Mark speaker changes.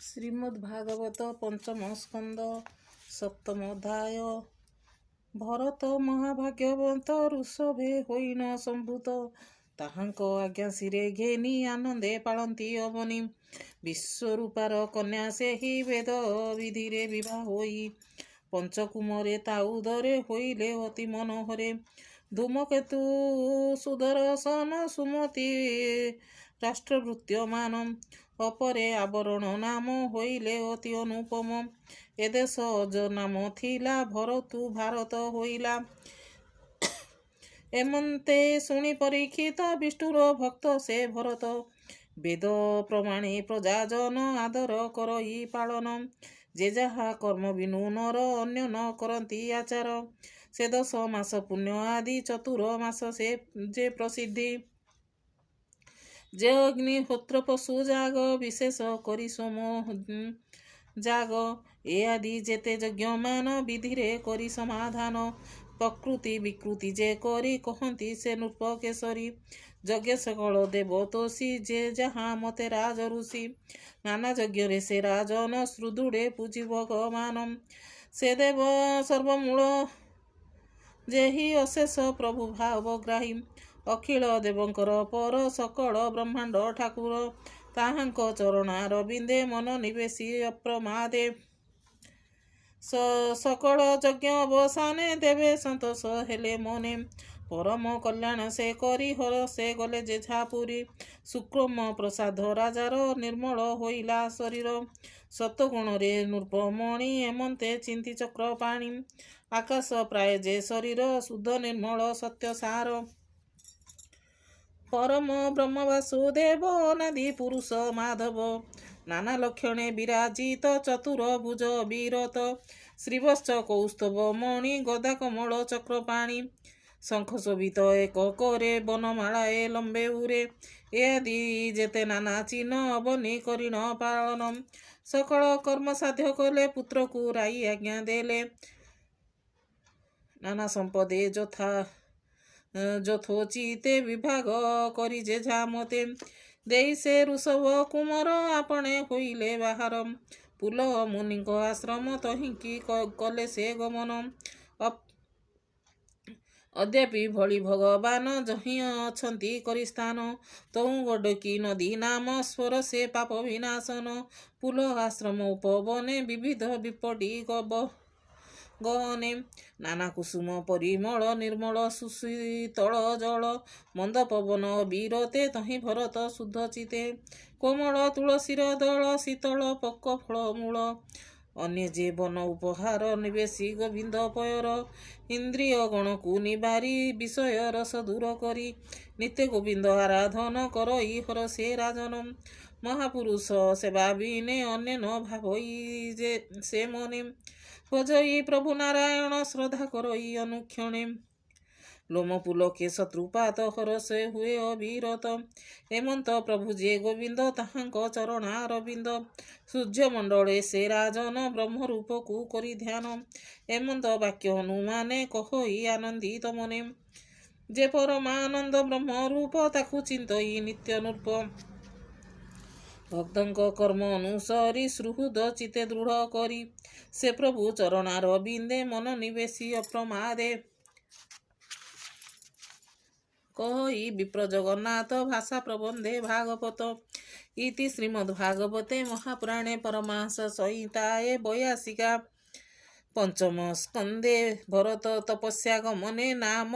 Speaker 1: ଶ୍ରୀମଦ୍ଭାଗବତ ପଞ୍ଚମ ସ୍କନ୍ଦ ସପ୍ତମ ଅଧ୍ୟାୟ। ଭରତ ମହାଭାଗ୍ୟବନ୍ତ ଋଷଭେ ହୋଇନ ସମ୍ଭୂତ, ତାହାଙ୍କ ଆଜ୍ଞା ଶିରେ ଘେନି ଆନନ୍ଦେ ପାଳନ୍ତି ଅବନୀ। ବିଶ୍ୱରୂପାର କନ୍ୟା ସେହି ବେଦ ବିଧିରେ ବିବାହ ହୋଇ, ପଞ୍ଚକୁମରେ ତା ଉଦରେ ହୋଇଲେ ଅତି ମନୋହରେ। ଧୂମକେତୁ ସୁଦର୍ଶନ ସୁମତି ରାଷ୍ଟ୍ରଭୃତ୍ୟମାନ, ଅପରେ ଆବରଣ ନାମ ହୋଇଲେ ଅତି ଅନୁପମ। ଏ ଦେଶ ଅଜ ନାମ ଥିଲା ଭରତୁ ଭାରତ ହୋଇଲା। ଏମନ୍ତେ ଶୁଣି ପରୀକ୍ଷିତ ବିଷ୍ଣୁର ଭକ୍ତ ସେ ଭରତ, ବେଦ ପ୍ରମାଣେ ପ୍ରଜାଜନ ଆଦର କରଇ ପାଳନ। ଯେ ଯାହା କର୍ମ ବିନୁ ନର ଅନ୍ୟ ନ କରନ୍ତି ଆଚାର, ସେ 10 ମାସ ପୁଣ୍ୟ ଆଦି ଚତୁର ମାସ ସେ ଯେ ପ୍ରସିଦ୍ଧି। ଯେ ଅଗ୍ନିହୋତ୍ର ପଶୁ ଯାଗ ବିଶେଷ କରି ସୋମ ଯାଗ, ଏ ଆଦି ଯେତେ ଯଜ୍ଞମାନ ବିଧିରେ କରି ସମାଧାନ। ପ୍ରକୃତି ବିକୃତି ଯେ କରି କହନ୍ତି ସେ ନୃପକେଶରୀ, ଯଜ୍ଞ ସକଳ ଦେବତୋଷୀ ଯେ ଯାହା ମତେ ରାଜ ଋଷି। ନାନା ଯଜ୍ଞରେ ସେ ରାଜନ ସୁଦୃଢ଼େ ପୂଜି ଭଗବାନ, ସେ ଦେବ ସର୍ବମୂଳ ଯେହି ଅଶେଷ ପ୍ରଭୁ ଭାବଗ୍ରାହୀ। ଅଖିଳ ଦେବଙ୍କର ପର ସକଳ ବ୍ରହ୍ମାଣ୍ଡ ଠାକୁର, ତାହାଙ୍କ ଚରଣାରବିନ୍ଦେ ମନ ନିବେଶି ଅପ୍ରମାଦେ। ସକଳ ଯଜ୍ଞ ଅବସାନେ ଦେବେ ସନ୍ତୋଷ ହେଲେ ମନେ, ପରମ କଲ୍ୟାଣ ସେ କରି ହରଷେ ଗଲେ ଯେଝାପୁରୀ। ସୁକ୍ରମ ପ୍ରସାଦ ରାଜାର ନିର୍ମଳ ହୋଇଲା ଶରୀର, ସତ୍ୱଗୁଣରେ ନୃପମଣି ଏମନ୍ତେ ଚିନ୍ତି ଚକ୍ରପାଣି। ଆକାଶ ପ୍ରାୟ ଯେ ଶରୀର ଶୁଦ୍ଧ ନିର୍ମଳ ସତ୍ୟସାର, ପରମ ବ୍ରହ୍ମ ବାସୁଦେବ ଅନାଦି ପୁରୁଷ ମାଧବ। ନାନା ଲକ୍ଷଣେ ବିରାଜିତ ଚତୁରଭୁଜ ବିରତ, ଶ୍ରୀବତ୍ସ କୌସ୍ତବ ମଣି ଗଦା କମଳ ଚକ୍ରପାଣି। ଶଙ୍ଖ ଶୋଭିତ ଏକକରେ ବନମାଳାଏ ଲମ୍ବେ ଉରେ, ଏ ଆଦି ଯେତେ ନାନା ଚିହ୍ନ ଅବନୀ କରିଣ ପାଳନ। ସକଳ କର୍ମ ସାଧ୍ୟ କଲେ ପୁତ୍ରକୁ ରାଇ ଆଜ୍ଞା ଦେଲେ, ନାନା ସମ୍ପଦେ ଯଥୋଚିତେ ବିଭାଗ କରି ଯେଝା ମତେ। ଦେଇ ସେ ଋଷଭ କୁମର ଆପଣେ ହୋଇଲେ ବାହାର, ପୁଲହ ମୁନିଙ୍କ ଆଶ୍ରମ ତହିଁକି କଲେ ସେ ଗମନ। ଅଦ୍ୟାପି ଭଳି ଭଗବାନ ଯହିଁ ଅଛନ୍ତି କରି ସ୍ଥାନ, ତହୁଁ ଗଣ୍ଡକୀ ନଦୀ ନାମ ସ୍ୱର ସେ ପାପ ବିନାଶନ। ପୁଲହ ଆଶ୍ରମ ଉପବନେ ବିବିଧ ବିପଡ଼ି ଗହନେ, ନାନା କୁସୁମ ପରିମଳ ନିର୍ମଳ ସୁଶୀତଳ ଜଳ। ମନ୍ଦ ପବନ ବିରତେ ତହିଁ ଭରତ ଶୁଦ୍ଧ ଚିତେ, କୋମଳ ତୁଳସୀର ଦଳ ଶୀତଳ ପକ୍ୱ ଫଳମୂଳ। ଅନ୍ୟ ଯେ ବନ ଉପହାର ନିବେଶି ଗୋବିନ୍ଦ ପୟର, ଇନ୍ଦ୍ରିୟ ଗଣକୁ ନିବାରି ବିଷୟ ରସ ଦୂର କରି। ନିତ୍ୟ ଗୋବିନ୍ଦ ଆରାଧନ କରଇ ହରଷେ ରାଜନ, ମହାପୁରୁଷ ସେବା ବିନେ ଅନ୍ୟ ନ ଭାବଇ ସେ ମନେ। ଭଜଇ ପ୍ରଭୁ ନାରାୟଣ ଶ୍ରଦ୍ଧା କରଇ ଅନୁକ୍ଷଣେ, ଲୋମ ପୁଲକେ ଶତ୍ରୁପାତ ହରଷେ ହୁଏ ଅବିରତ। ଏମନ୍ତ ପ୍ରଭୁ ଯେ ଗୋବିନ୍ଦ ତାହାଙ୍କ ଚରଣାରବିନ୍ଦ, ସୂର୍ଯ୍ୟମଣ୍ଡଳେ ସେ ରାଜନ ବ୍ରହ୍ମରୂପକୁ କରି ଧ୍ୟାନ। ଏମନ୍ତ ବାକ୍ୟ ହନୁମାନେ କହଇ ଆନନ୍ଦିତ ମନେ, ଯେ ପରମାନନ୍ଦ ବ୍ରହ୍ମରୂପ ତାକୁ ଚିନ୍ତଇ ନିତ୍ୟ ନୃପ। ଭକ୍ତଙ୍କ କର୍ମ ଅନୁସରି ସୁହୃଦ ଚିତ୍ତେ ଦୃଢ଼ କରି, ସେ ପ୍ରଭୁ ଚରଣାରବିନ୍ଦେ ମନ ନିବେଶି ଅପ୍ରମାଦେ। କହଇ ବିପ୍ର ଜଗନ୍ନାଥ ଭାଷା ପ୍ରବନ୍ଧେ ଭାଗବତ। ଇତି ଶ୍ରୀମଦ୍ଭାଗବତେ ମହାପୁରାଣେ ପରମହଂସ ସଂହିତାଏ 82 ପଞ୍ଚମ ସ୍କନ୍ଧେ ଭରତ ତପସ୍ୟା ଗମନେ ନାମ